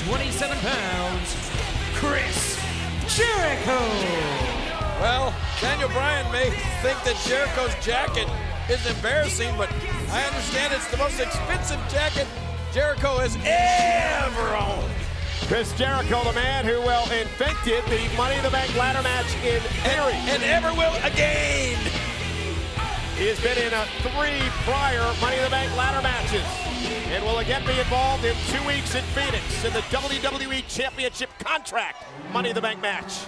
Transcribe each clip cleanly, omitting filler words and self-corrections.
127 pounds, Chris Jericho. Well, Daniel Bryan may think that Jericho's jacket is embarrassing, but I understand it's the most expensive jacket Jericho has ever owned. Chris Jericho, the man who invented the Money in the Bank ladder match in theory. And ever will again. He has been in 3 prior Money in the Bank ladder matches and will again be involved in 2 weeks in Phoenix in the WWE Championship contract Money in the Bank match.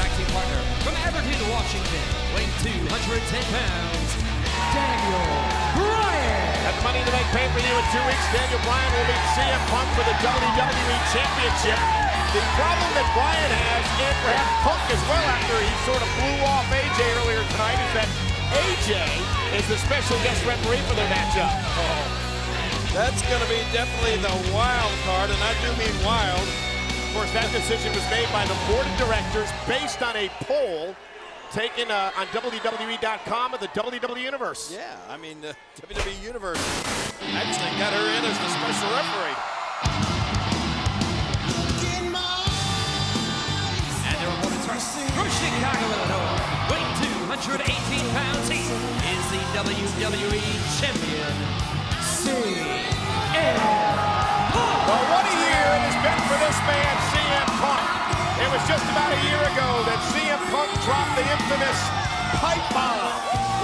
Tag team partner from Aberdeen, Washington, weighing 210 pounds, Daniel Bryan. At the Money in the Bank pay-per-view in 2 weeks, Daniel Bryan will meet CM Punk for the WWE Championship. The problem that Bryan has, and perhaps Punk as well after he sort of blew off AJ earlier tonight, is that AJ is the special guest referee for their matchup. That's going to be definitely the wild card, and I do mean wild. Of course, that decision was made by the board of directors based on a poll taken on WWE.com of the WWE Universe. Yeah, I mean, the WWE Universe actually got her in as the special referee. And their opponents are from Chicago, Illinois, weighing 218 pounds, he is the WWE Champion, CM Punk. Well, what a year it has been for this man, CM Punk. It was just about a year ago that CM Punk dropped the infamous pipe bomb,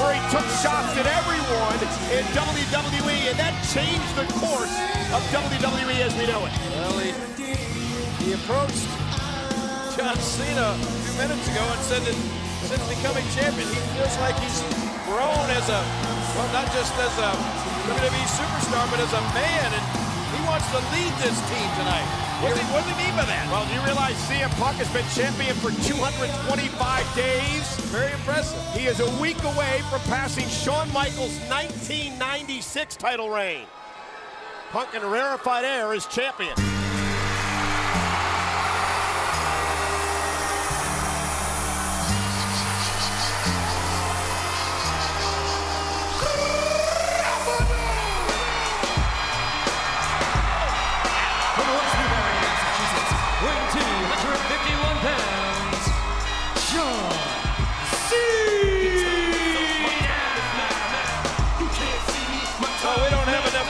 where he took shots at everyone in WWE, and that changed the course of WWE as we know it. Well, he approached John Cena a few minutes ago and said that since becoming champion, he feels like he's grown as a, well, not just as a WWE superstar, but as a man, and he wants to lead this team tonight. What does he mean by that? Well, do you realize CM Punk has been champion for 225 days? Very impressive. He is a week away from passing Shawn Michaels' 1996 title reign. Punk in rarefied air is champion.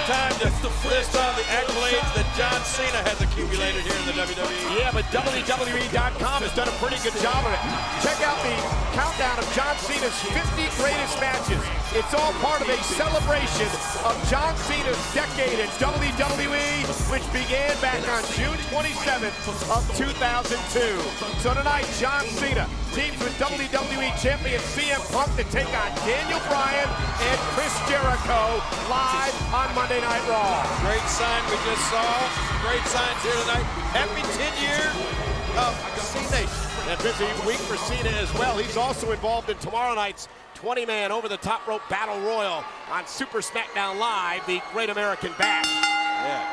Time to list all the accolades that John Cena has accumulated here in the WWE. Yeah, but WWE.com has done a pretty good job of it. Check out the countdown of John Cena's 50 greatest matches. It's all part of a celebration of John Cena's decade in WWE, which began back on June 27th of 2002. So tonight, John Cena teams with WWE Champion CM Punk to take on Daniel Bryan and Chris Jericho live on Monday Night Raw. Great sign we just saw. Great signs here tonight. Happy 10-year of Cena. A busy week for Cena as well. He's also involved in tomorrow night's 20-man over-the-top rope battle royal on Super SmackDown Live, the Great American Bash. Yeah.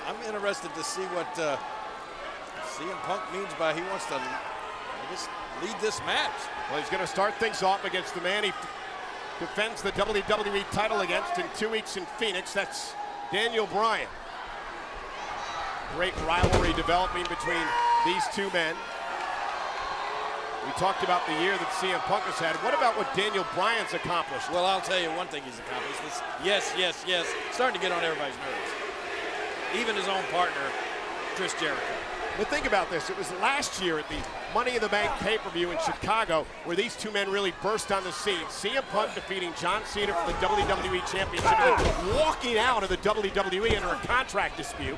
I'm interested to see what CM Punk means by he wants to, I guess, lead this match. Well, he's going to start things off against the man he defends the WWE title against in 2 weeks in Phoenix. That's Daniel Bryan. Great rivalry developing between these two men. We talked about the year that CM Punk has had. What about what Daniel Bryan's accomplished? Well, I'll tell you one thing he's accomplished. This, yes, starting to get on everybody's nerves. Even his own partner, Chris Jericho. But think about this. It was last year at the Money in the Bank pay-per-view in Chicago where these two men really burst on the scene. CM Punk defeating John Cena for the WWE Championship and walking out of the WWE under a contract dispute.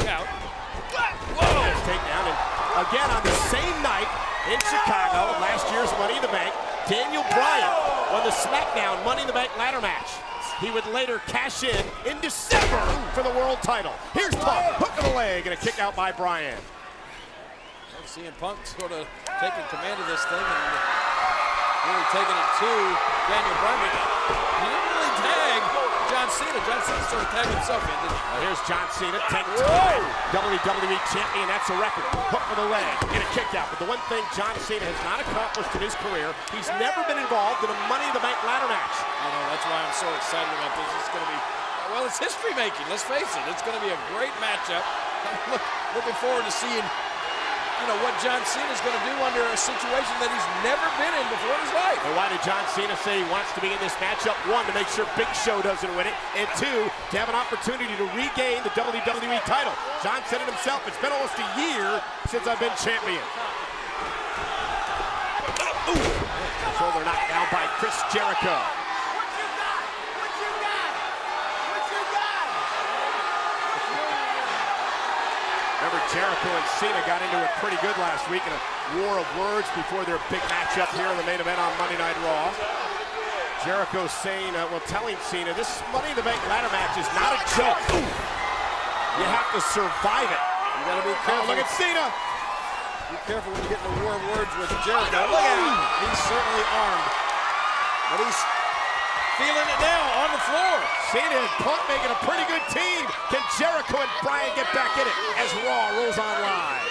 Out. Whoa! Takedown. And again on the same night in Chicago, last year's Money in the Bank, Daniel Bryan won the SmackDown Money in the Bank ladder match. He would later cash in December for the world title. Here's Punk, hook of the leg, and a kick out by Bryan. Well, CM Punk sort of taking command of this thing and really taking it to Daniel Bryan. He didn't really tag John Cena. John sort of tagged himself in, didn't he? Here's John Cena, 10-time WWE champion. That's a record. Hook for the leg and a kick out. But the one thing John Cena has not accomplished in his career, he's never been involved in a Money in the Bank ladder match. I know, that's why I'm so excited about this. It's going to be, well, it's history making. Let's face it. It's going to be a great matchup. I'm looking forward to seeing, you know, what John Cena's going to do under a situation that he's never been in before in his life. And why did John Cena say he wants to be in this matchup? One, to make sure Big Show doesn't win it, and two, to have an opportunity to regain the WWE title. John said it himself, it's been almost a year since I've been champion. Shoulder knocked down by Chris Jericho. Remember, Jericho and Cena got into it pretty good last week in a war of words before their big matchup here in the main event on Monday Night Raw. Jericho saying, telling Cena, this Money in the Bank ladder match is not a joke. You have to survive it. You gotta be careful. Look at Cena. Be careful when you get in a war of words with Jericho. Look at him. He's certainly armed. But he's feeling it now on the floor. Cena and Punk making a pretty good team. Can Jericho and Bryan get back in it as Raw rolls on live?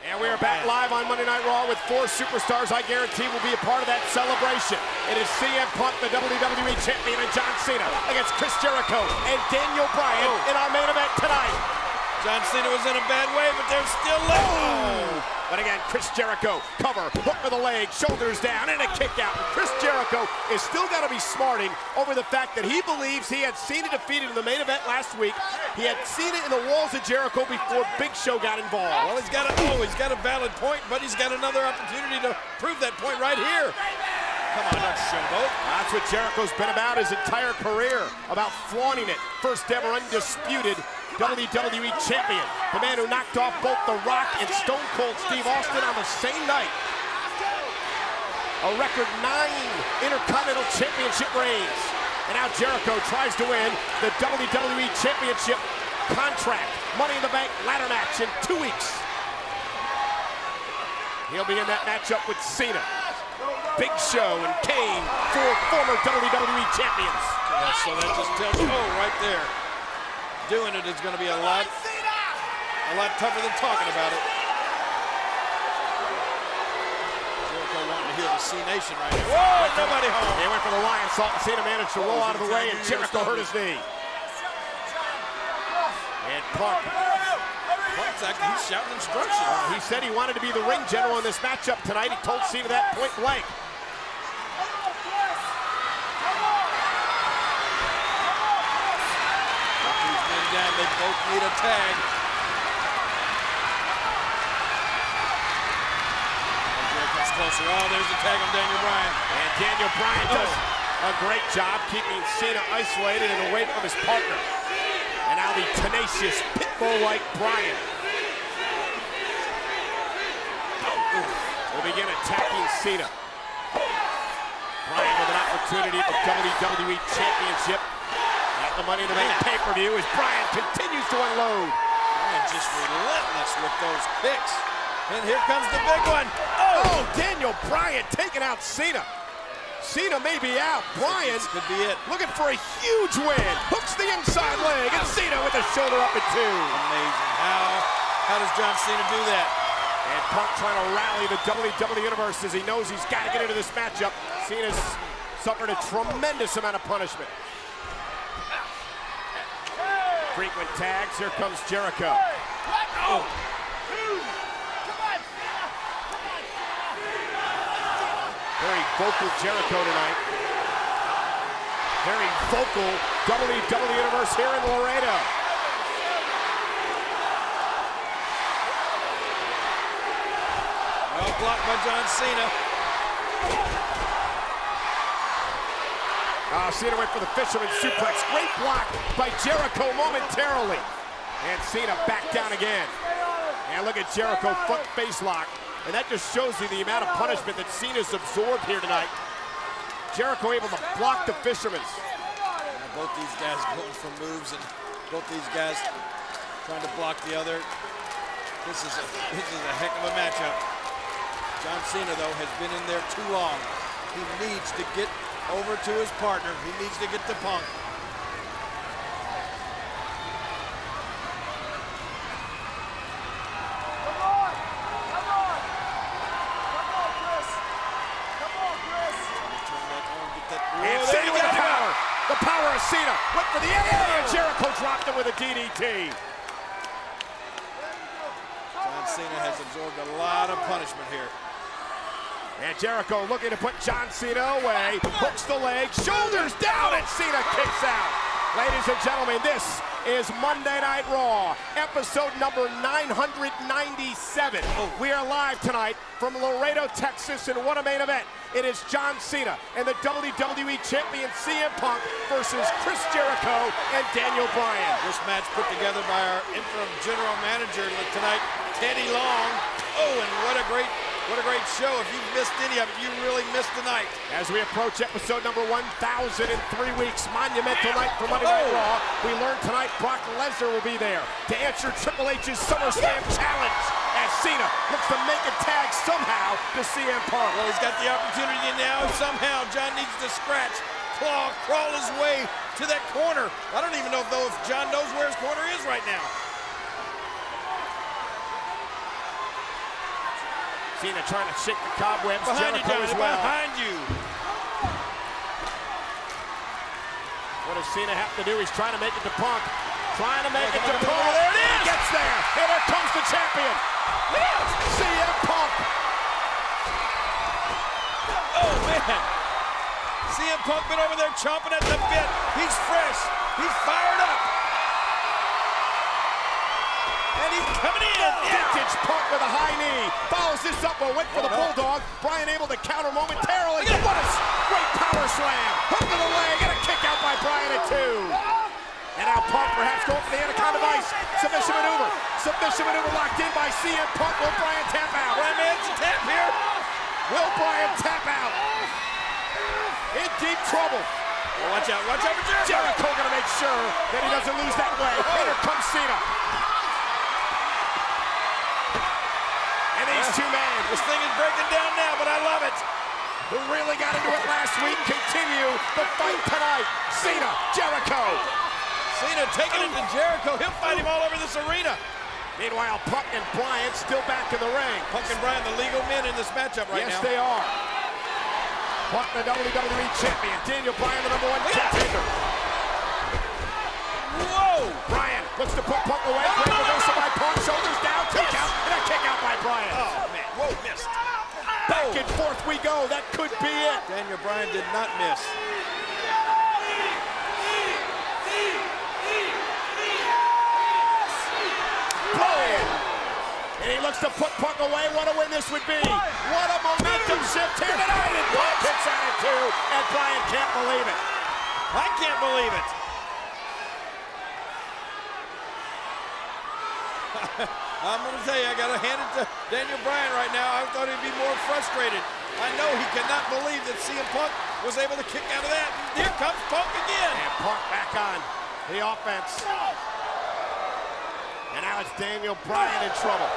And we are back live on Monday Night Raw with 4 superstars I guarantee will be a part of that celebration. It is CM Punk, the WWE Champion, and John Cena against Chris Jericho and Daniel Bryan in our main event tonight. John Cena was in a bad way, but they're still left. But again, Chris Jericho, cover, hook for the leg, shoulders down, and a kick out. Chris Jericho is still got to be smarting over the fact that he believes he had Cena defeated in the main event last week. He had Cena in the walls of Jericho before Big Show got involved. Well, he's got a valid point, but he's got another opportunity to prove that point right here. Come on, don't showboat. That's what Jericho's been about his entire career, about flaunting it. First ever undisputed WWE Champion. The man who knocked off both The Rock and Stone Cold Steve Austin on the same night. A record 9 Intercontinental Championship reigns. And now Jericho tries to win the WWE Championship contract. Money in the Bank ladder match in 2 weeks. He'll be in that matchup with Cena, Big Show, and Kane, 4 former WWE champions. Yeah, so that just tells you, right there. Doing it is going to be a lot tougher than talking about it. Jericho wanting to heal the C-Nation right now. Whoa, nobody home. They went for the lion salt, and Cena managed to roll out of the way, and Jericho hurt his knee. And Punk. Punk's acting, he's shouting instructions. He said he wanted to be the ring general in this matchup tonight. He told Cena that point blank. They both need a tag. Jericho's closer. Oh, there's the tag on Daniel Bryan. And Daniel Bryan does a great job keeping Cena isolated and away from his partner. And now the tenacious, pitbull-like Bryan will begin attacking Cena. Bryan with an opportunity at the WWE Championship. The Money in the Bank pay-per-view as Bryan continues to unload. Bryan just relentless with those kicks. And here comes the big one. Oh, Daniel Bryan taking out Cena. Cena may be out. Bryan could be it. Looking for a huge win. Hooks the inside leg, and Cena with a shoulder up at 2. Amazing. How does John Cena do that? And Punk trying to rally the WWE Universe as he knows he's got to get into this matchup. Cena's suffered a tremendous amount of punishment. Frequent tags. Here comes Jericho. Oh. Very vocal Jericho tonight. Very vocal WWE Universe here in Laredo. Well blocked by John Cena. Cena went for the fisherman suplex. Great block by Jericho momentarily. And Cena back down again. And look at Jericho front face lock. And that just shows you the amount of punishment that Cena's absorbed here tonight. Jericho able to block the fisherman. Both these guys going for moves, and both these guys trying to block the other. This is a heck of a matchup. John Cena, though, has been in there too long. He needs to get over to his partner. He needs to get to Punk. And Cena with the power. The power of Cena. Went for the end. And Jericho dropped him with a DDT. John Cena has absorbed a lot of punishment here. And Jericho looking to put John Cena away. Hooks the leg. Shoulders down. And Cena kicks out. Ladies and gentlemen, this is Monday Night Raw, episode number 997. We are live tonight from Laredo, Texas, and what a main event. It is John Cena and the WWE Champion CM Punk versus Chris Jericho and Daniel Bryan. This match put together by our interim general manager tonight, Teddy Long. Oh, and what a great show. If you've missed any of it, you really missed the night. As we approach episode number 1,000 in 3 weeks, monumental night for Monday Night Raw. We learned tonight Brock Lesnar will be there to answer Triple H's SummerSlam challenge as Cena looks to make a tag somehow to CM Punk. Well, he's got the opportunity now. Somehow John needs to scratch, claw, crawl his way to that corner. I don't even know if John knows where his corner is right now. Cena trying to shake the cobwebs. Behind Jericho you, John, as well. behind you. What does Cena have to do? He's trying to make it to Punk. Trying to make it to Punk. There it is! He gets there. And here comes the champion. CM Punk. Oh, man. CM Punk been over there chomping at the bit. He's fresh. He's fired up. And he's coming in. Vintage Punk with a high knee. Follows this up, but went for the Bulldog. Bryan able to counter momentarily. What a great power slam. Hook to the leg and a kick out by Bryan at 2. And now Punk perhaps going for the Anaconda Vice. Submission maneuver. Submission maneuver locked in by CM Punk. Will Bryan tap out? Bryan man's a tap here. Will Bryan tap out? In deep trouble. Oh, watch out for Jericho. Jericho gonna make sure that he doesn't lose that leg. And here comes Cena. And these two men. This thing is breaking down now, but I love it. Who really got into it last week continue the fight tonight. Cena, Jericho. Cena taking it to Jericho. He'll fight him all over this arena. Meanwhile, Punk and Bryan still back in the ring. Punk and Bryan, the legal men in this matchup right now. Yes, they are. Punk, the WWE Champion. Daniel Bryan, the #1 contender. Whoa! Bryan looks to put Punk away. Great reversal by Punk. Shoulders down. Kick out. And a kick out by Bryan. Oh, man. Whoa, missed. Back and forth we go. That could be it. Daniel Bryan did not miss. Bryan. And he looks to put Punk away. What a win this would be. What a momentum shift here tonight. And Punk kicks out at 2. And Bryan can't believe it. I can't believe it. I'm going to tell you, I got to hand it to Daniel Bryan right now. I thought he'd be more frustrated. I know he cannot believe that CM Punk was able to kick out of that. And here comes Punk again. And Punk back on the offense. And now it's Daniel Bryan in trouble.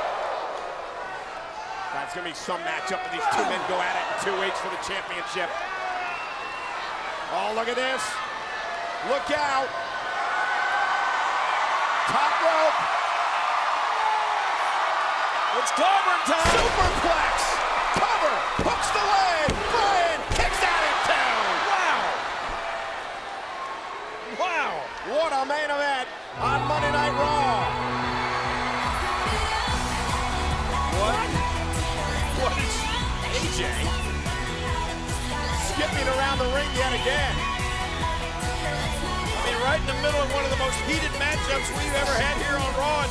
That's going to be some matchup when these two men go at it in 2 weeks for the championship. Oh, look at this. Look out. Top rope. It's clobbering time. Superplex. Cover. Hooks the leg. Bryan kicks out at 2. Wow. Wow. What a main event on Monday Night Raw. What is AJ skipping around the ring yet again? I mean, right in the middle of one of the most heated matchups we've ever had here on Raw.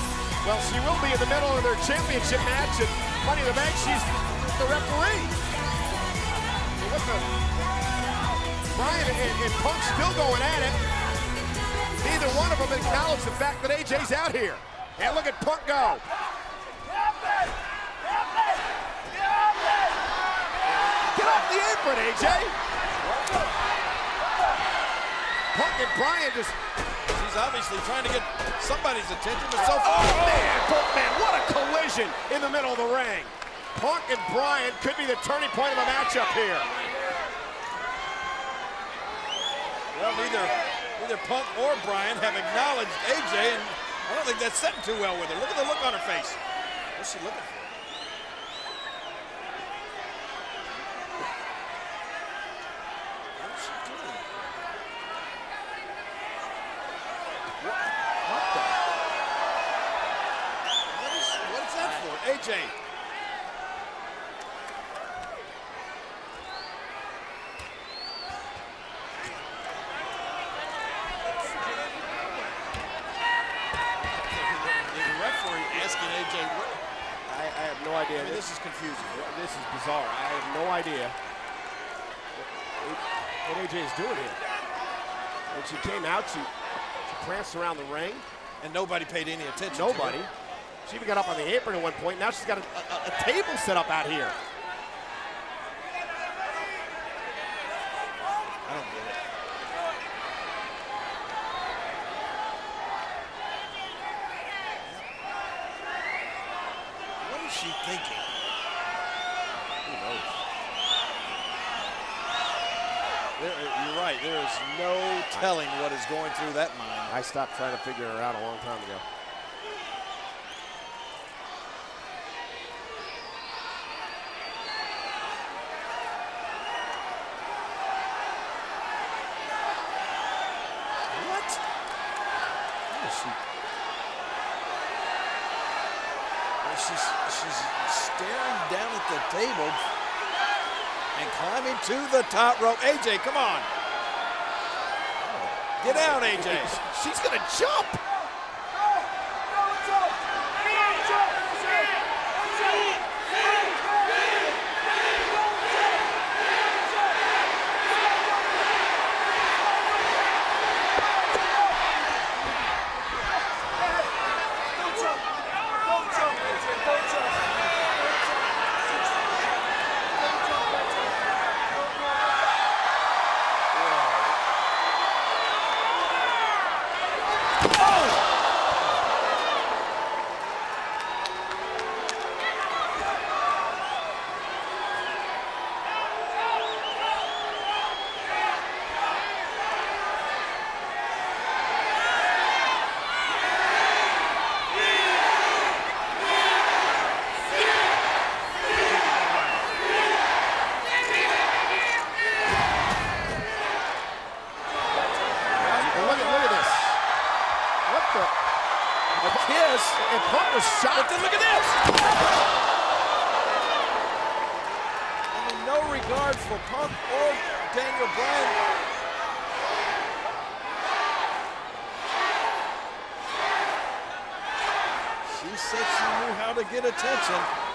Well, she will be in the middle of their championship match, and Money in the Bank, she's the referee. What the? Bryan and Punk still going at it. Neither one of them acknowledge the fact that AJ's out here. And look at Punk go. Get off the apron, AJ. Punk and Bryan just... She's obviously trying to get somebody's attention, but so far... Oh, man, both men, what a collision in the middle of the ring. Punk and Bryan could be the turning point of the matchup here. neither Punk or Bryan have acknowledged AJ, and I don't think that's sitting too well with her. Look at the look on her face. What's she looking for? What's she doing? What's that for? AJ. Asking AJ, I have no idea. I mean, this is confusing. This is bizarre. I have no idea what AJ is doing here. When she came out, she pranced around the ring. And nobody paid any attention Nobody. to her. She even got up on the apron at one point. Now she's got a table set up out here. I don't get it. What is she thinking? Who knows? You're right. There is no telling what is going through that mind. I stopped trying to figure her out a long time ago. What? What is she? Well, she's staring down at the table and climbing to the top rope. AJ, come on. Get down, AJ. She's gonna jump. Kiss. And Punk was shocked. But then look at this. I mean, no regard for Punk or Daniel Bryan. She said she knew how to get attention.